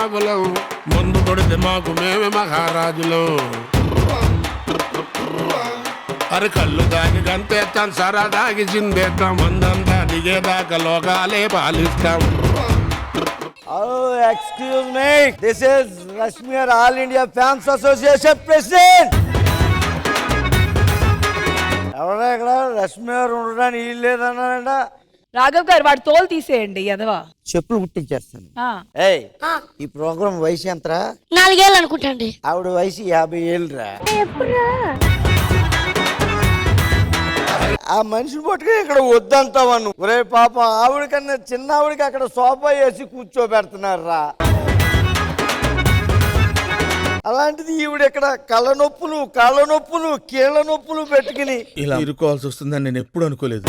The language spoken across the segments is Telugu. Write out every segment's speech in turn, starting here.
బాబులం, ముందు కొడితే మాకు మేమే మహారాజులం. అరే కళ్ళు దాగి గంతేస్తాం, సరా దాగి చిందేస్తాం, మందంతా దిగేదాకా లోకాలే పాలిస్తాం. Oh, excuse me. This is Rashmi, All India Fans Association President. ఎవరా ఇక్కడ రష్మి గారు ఉండడానికి వీలు లేదన్నారంట. రాఘవ్ గారు వాడు తోలు తీసేయండి ఎదవా. చెప్పులు కుట్టించేస్తాను. ఏయ్, ఈ ప్రోగ్రామ్ వయసు ఎంతరా? 4 ఏళ్ళు అనుకుంటండి. ఆవిడ వయసు 50 ఏళ్ళురా. ఆ మనిషిని పట్టుకుని ఇక్కడ వద్దంటావా నువ్వు? ఒరే పాపం, ఆవిడ కన్నా చిన్న ఆవిడకి అక్కడ సోఫా వేసి కూర్చోబెడుతున్నారా. అలాంటిది ఈవిడ ఇక్కడ కళ్ళ నొప్పులు, కాళ్ళ నొప్పులు, కీళ్ళ నొప్పులు పెట్టుకుని ఇలా ఇరుకోవాల్సి వస్తుందని నేను ఎప్పుడు అనుకోలేదు.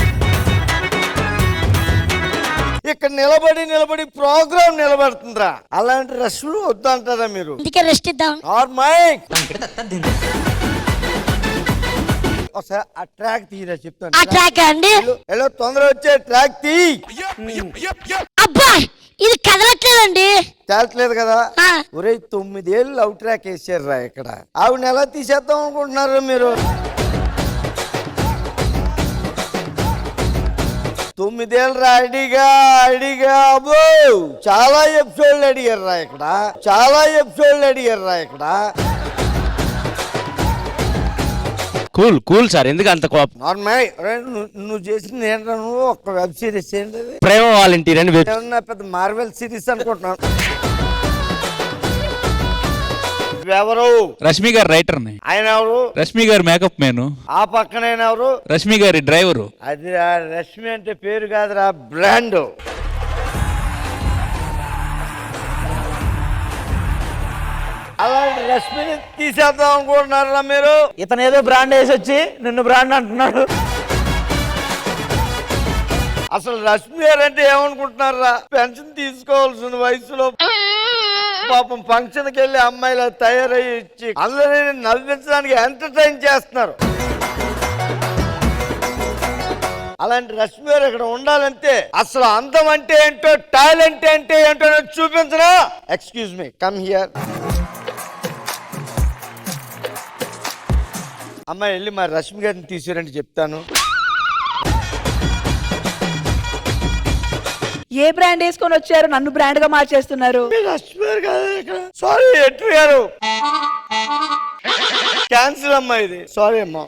ఇక్కడ నిలబడి ప్రోగ్రామ్ నిలబడుతుందిరా. అలాంటి రెస్టులు వద్దంటారా మీరు? అందుకే రెస్ట్ ఇద్దాం. ఒకసారి ఆ ట్రాక్ తీరా చెప్తాను. ఆ ట్రాక్ అండి, ఎలా తొందర వచ్చే ట్రాక్ తీ. అబ్బా ఇది కదలట్లేదండి. తేలట్లేదు కదా? ఒరే 9 ఏళ్ళు లవ్ ట్రాక్ వేసారురా ఇక్కడ. ఆవిడని ఎలా తీసేద్దాం అనుకుంటున్నారు మీరు? 9 ఏళ్ళు అడిగా అబ్బో చాలా ఎపిసోడ్లు అడిగారురా ఇక్కడ, చాలా ఎపిసోడ్లు అడిగారురా ఇక్కడ. కూల్ సార్, ఎందుకు అంత కోపం? నువ్వు చేసింది ఏంటో, నువ్వు ఒక వెబ్ సిరీస్ ఏంటి? ప్రేమ వాలంటీర్ అని పెద్ద మార్వెల్ సిరీస్ అనుకుంటున్నాను. ఎవరు? రష్మి గారు రైటర్. ఆయన ఎవరు? రష్మి గారు మేకప్ మ్యాన్. ఆ పక్కన ఎవరు? రష్మి గారి డ్రైవరు. అది రష్మి అంటే పేరు కాదురా, బ్రాండ్. అలాంటి రష్మిని తీసేద్దాం అనుకుంటున్నారా మీరు? ఇతను ఏదో బ్రాండ్ వేసి వచ్చి నిన్ను బ్రాండ్ అంటున్నాడు. అసలు రష్మి గారు అంటే ఏమనుకుంటున్నారా? పెన్షన్ తీసుకోవాల్సిన వయసులో పాపం ఫంక్షన్కి వెళ్ళి అమ్మాయిలా తయారయ్యి ఇచ్చి అందరినీ నవ్వించడానికి ఎంటర్టైన్ చేస్తున్నారు. అలాంటి రష్మి గారు ఇక్కడ ఉండాలంటే అసలు అందం అంటే ఏంటో, టాలెంట్ అంటే ఏంటో చూపించరా. Excuse me, come here. అమ్మాయి వెళ్ళి మా రష్మి గారిని తీసుకురండి చెప్తాను. ఏ బ్రాండ్ వేసుకొని వచ్చారు? నన్ను బ్రాండ్ గా మార్చేస్తున్నారు. సారీ ఎట్రీ గారు, క్యాన్సిల్ అమ్మా ఇది. సారీ అమ్మా.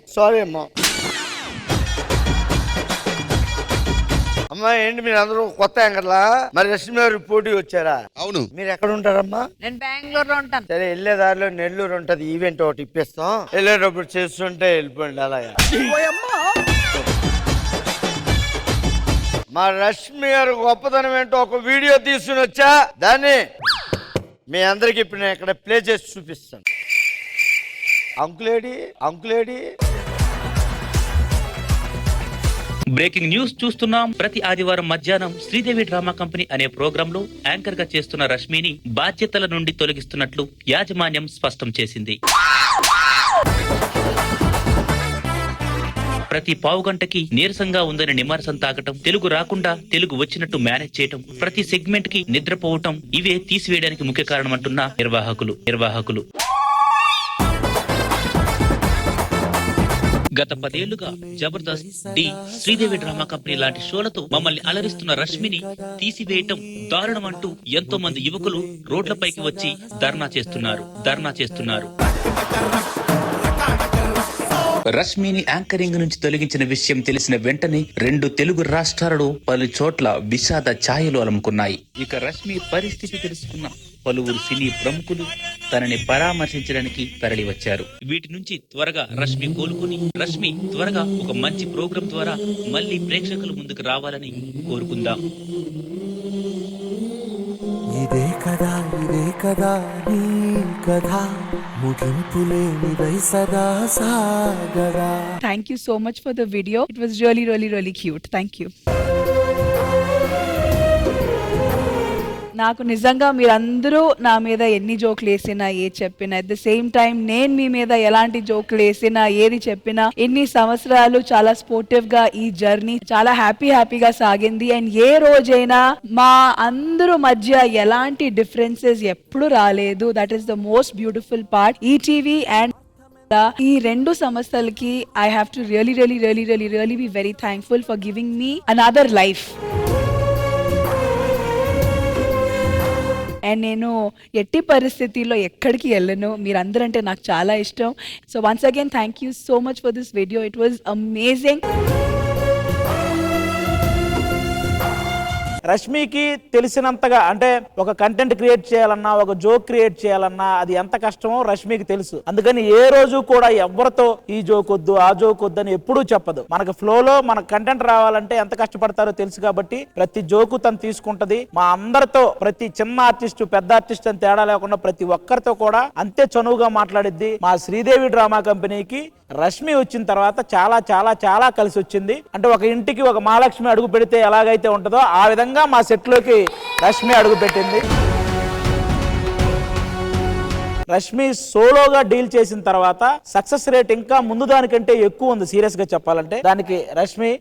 అమ్మా ఏంటి మీరు అందరూ కొత్త యాంకర్లా? మరి రష్మి గారు పోటీ వచ్చారా? అవును. మీరు ఎక్కడ ఉంటారమ్మా? నేను బెంగళూరులో ఉంటాను. సరే, వెళ్ళే దారిలో నెల్లూరు ఉంటది, ఈవెంట్ ఒకటి ఇప్పిస్తాం. వెళ్ళేటప్పుడు చేస్తుంటే వెళ్ళిపోండి. అలాగా మా రష్మి గారు గొప్పతనం ఏంటో ఒక వీడియో తీసుకుని వచ్చా, దాన్ని మీ అందరికి ఇప్పుడు నేను ఇక్కడ ప్లే చేసి చూపిస్తాను. అంకులేడి బ్రేకింగ్ న్యూస్ చూస్తున్నాం. ప్రతి ఆదివారం మధ్యాహ్నం శ్రీదేవి డ్రామా కంపెనీ అనే ప్రోగ్రామ్ లో యాంకర్ గా చేస్తున్న రష్మిని బాధ్యతల నుండి తొలగిస్తున్నట్లు యాజమాన్యం స్పష్టం చేసింది. ప్రతి పావుగంటకి నీరసంగా ఉందని నిమ్మరసం తాగటం, తెలుగు రాకుండా తెలుగు వచ్చినట్టు మేనేజ్ చేయటం, ప్రతి సెగ్మెంట్ కి నిద్రపోవటం, ఇవే తీసివేయడానికి ముఖ్య కారణమంటున్న నిర్వాహకులు. గత 10 ఏళ్లుగా జబర్దస్త్, డి, శ్రీదేవి డ్రామా కంపెనీ లాంటి షోలతో మమ్మల్ని అలరిస్తున్న రష్మిని తీసివేయటం దారుణం అంటూ ఎంతో మంది యువకులు రోడ్లపైకి వచ్చి ధర్నా చేస్తున్నారు. రష్మిని యాంకరింగ్ నుంచి తొలగించిన విషయం తెలిసిన వెంటనే 2 తెలుగు రాష్ట్రాలలో పలు చోట్ల విషాద ఛాయలు అలుముకున్నాయి. ఇక రష్మి పరిస్థితి తెలుసుకున్న పలువురు సినీ ప్రముఖులు తనని పరామర్శించడానికి తరలి వచ్చారు. వీటి నుంచి త్వరగా రష్మి కోలుకుని త్వరగా ఒక మంచి ప్రోగ్రాం ద్వారా మళ్ళీ ప్రేక్షకుల ముందుకు రావాలని కోరుకుందాం. ఇదే కదా నీ కథ, ముగింపులేనిదై సదా సాగరా. Thank you so much for the video. It was really cute. Thank you. నాకు నిజంగా మీరందరూ నా మీద ఎన్ని జోకులు వేసినా ఏది చెప్పినా అట్ ద సేమ్ టైం నేను మీ మీద ఎలాంటి జోకులు వేసినా ఏది చెప్పినా ఎన్ని సంవత్సరాలు చాలా స్పోర్టివ్ గా ఈ జర్నీ చాలా హ్యాపీగా సాగింది. అండ్ ఏ రోజైనా మా అందరూ మధ్య ఎలాంటి డిఫరెన్సెస్ ఎప్పుడు రాలేదు. That is the most beautiful part. ETV and ఈ 2 సంస్థలకి I have to really be very thankful for giving me another life. అండ్ నేను ఎట్టి పరిస్థితిలో ఎక్కడికి వెళ్ళను. మీరందరంటే నాకు చాలా ఇష్టం. So once again thank you so much for this video. It was amazing. రష్మికి తెలిసినంతగా అంటే ఒక కంటెంట్ క్రియేట్ చేయాలన్నా ఒక జోక్ క్రియేట్ చేయాలన్నా అది ఎంత కష్టమో రష్మికి తెలుసు. అందుకని ఏ రోజు కూడా ఎవరితో ఈ జోక్ వద్దు ఆ జోక్ వద్దు అని ఎప్పుడూ చెప్పదు. మనకు ఫ్లోలో మన కంటెంట్ రావాలంటే ఎంత కష్టపడతారో తెలుసు కాబట్టి ప్రతి జోకు తను తీసుకుంటది. మా అందరితో ప్రతి చిన్న ఆర్టిస్ట్ పెద్ద ఆర్టిస్ట్ అని తేడా లేకుండా ప్రతి ఒక్కరితో కూడా అంతే చనువుగా మాట్లాడిద్ది. మా శ్రీదేవి డ్రామా కంపెనీకి రష్మి వచ్చిన తర్వాత చాలా చాలా చాలా కలిసి వచ్చింది. అంటే ఒక ఇంటికి ఒక మహాలక్ష్మి అడుగు పెడితే ఎలాగైతే ఉంటుందో ఆ విధంగా మా సెట్ లోకి రష్మి అడుగు పెట్టింది. రష్మి సోలోగా డీల్ చేసిన తర్వాత సక్సెస్ రేట్ ఇంకా ముందు దానికంటే ఎక్కువ ఉంది. సీరియస్ గా చెప్పాలంటే దానికి రష్మి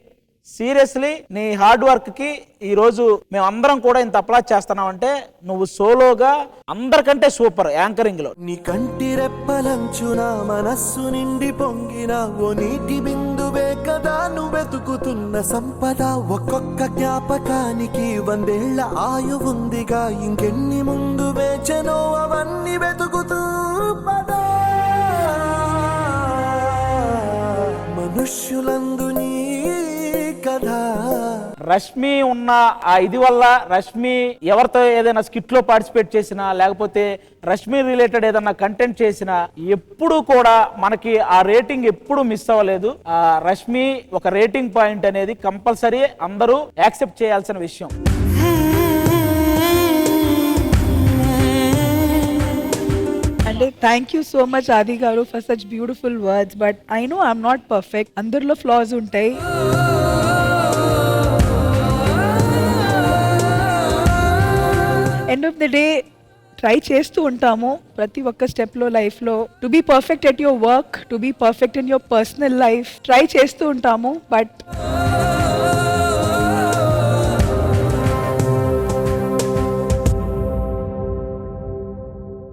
సీరియస్లీ నీ హార్డ్ వర్క్ కి ఈ రోజు మేము అందరం కూడా ఇంత అప్లాజ్ చేస్తున్నాం. అంటే నువ్వు సోలోగా అందరికంటే సూపర్ యాంకరింగ్ లో. నీ కంటి రెప్పలంచున మనస్సు నిండి పొంగిన ఓ నీటి బిందువే కదా నువ్వు వెతుకుతున్న సంపద. ఒక్కొక్క జ్ఞాపకానికి 100 ఏళ్ల ఆయువుందిగా ఇంకెన్ని ముందు వేచనో అవన్నీ వెతుకుతూ పదా. మనుష్యులందు నీ రష్మి ఉన్న ఆ ఇది వల్ల రష్మి ఎవరితో ఏదైనా స్కిట్ లో పార్టిసిపేట్ చేసినా లేకపోతే రష్మి రిలేటెడ్ ఏదైనా కంటెంట్ చేసినా ఎప్పుడు కూడా మనకి ఆ రేటింగ్ ఎప్పుడు మిస్ అవ్వలేదు. ఆ రష్మి ఒక రేటింగ్ పాయింట్ అనేది కంపల్సరీ అందరూ యాక్సెప్ట్ చేయాల్సిన విషయం. అంటే thank you so much Aadi garu for such beautiful words. But I know I'm not perfect. అందరిలో ఫ్లాస్ ఉంటాయి. End of the day try చేస్తూ ఉంటాము ప్రతి ఒక్క స్టెప్లో లైఫ్లో to be perfect at your work, to be perfect in your personal life try చేస్తూ ఉంటాము. బట్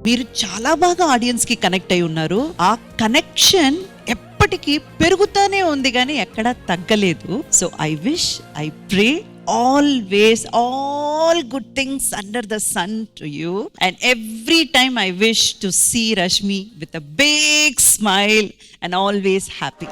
మీరు చాలా బాగా ఆడియన్స్ కి కనెక్ట్ అయి ఉన్నారు. ఆ కనెక్షన్ ఎప్పటికీ పెరుగుతూనే ఉంది కానీ ఎక్కడా తగ్గలేదు. So I wish, I pray always all good things under the sun to you, and every time I wish to see Rashmi with a big smile and always happy.